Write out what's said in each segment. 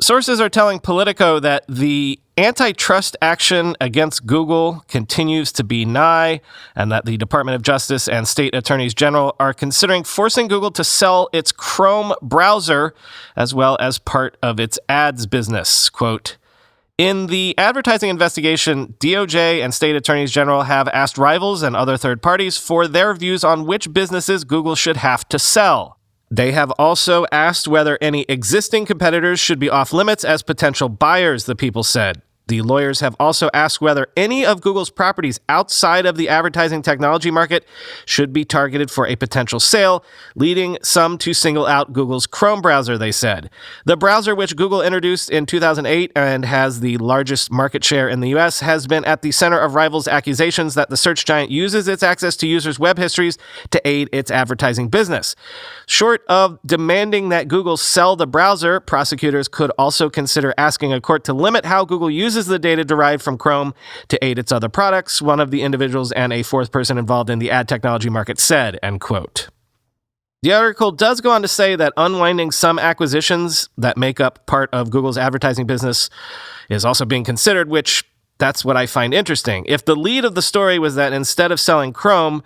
Sources are telling Politico that the antitrust action against Google continues to be nigh, and that the Department of Justice and state attorneys general are considering forcing Google to sell its Chrome browser as well as part of its ads business. Quote, in the advertising investigation, DOJ and state attorneys general have asked rivals and other third parties for their views on which businesses Google should have to sell. They have also asked whether any existing competitors should be off limits as potential buyers, the people said. The lawyers have also asked whether any of Google's properties outside of the advertising technology market should be targeted for a potential sale, leading some to single out Google's Chrome browser, they said. The browser, which Google introduced in 2008 and has the largest market share in the U.S., has been at the center of rivals' accusations that the search giant uses its access to users' web histories to aid its advertising business. Short of demanding that Google sell the browser, prosecutors could also consider asking a court to limit how Google uses the data derived from Chrome to aid its other products, one of the individuals and a fourth person involved in the ad technology market said, end quote. The article does go on to say that unwinding some acquisitions that make up part of Google's advertising business is also being considered, which that's what I find interesting. If the lead of the story was that instead of selling Chrome,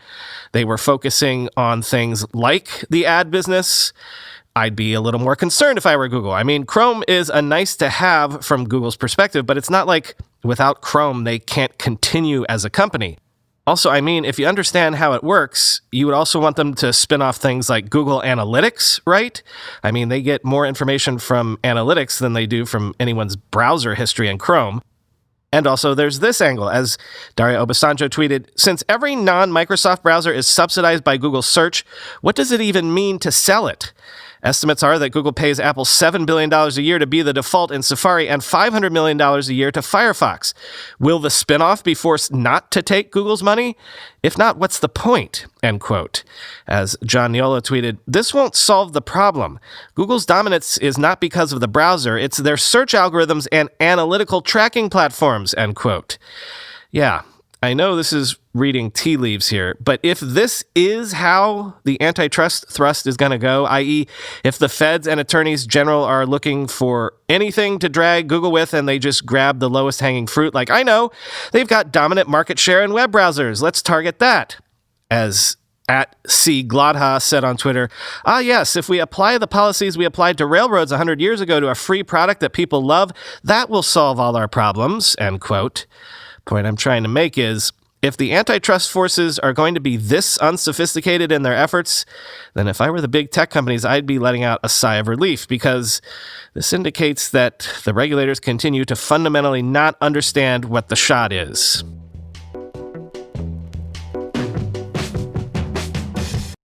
they were focusing on things like the ad business, I'd be a little more concerned if I were Google. I mean, Chrome is a nice to have from Google's perspective, but it's not like without Chrome, they can't continue as a company. Also, I mean, if you understand how it works, you would also want them to spin off things like Google Analytics, right? I mean, they get more information from analytics than they do from anyone's browser history in Chrome. And also, there's this angle. As Daria Obasanjo tweeted, since every non-Microsoft browser is subsidized by Google Search, what does it even mean to sell it? Estimates are that Google pays Apple $7 billion a year to be the default in Safari and $500 million a year to Firefox. Will the spinoff be forced not to take Google's money? If not, what's the point? End quote. As John Niolo tweeted, this won't solve the problem. Google's dominance is not because of the browser, it's their search algorithms and analytical tracking platforms, end quote. Yeah, I know this is reading tea leaves here, but if this is how the antitrust thrust is going to go, i.e., if the feds and attorneys general are looking for anything to drag Google with and they just grab the lowest hanging fruit, like, I know, they've got dominant market share in web browsers, let's target that. As at C. Glodha said on Twitter, yes, if we apply the policies we applied to railroads 100 years ago to a free product that people love, that will solve all our problems, end quote. Point I'm trying to make is, if the antitrust forces are going to be this unsophisticated in their efforts, then if I were the big tech companies, I'd be letting out a sigh of relief, because this indicates that the regulators continue to fundamentally not understand what the shot is.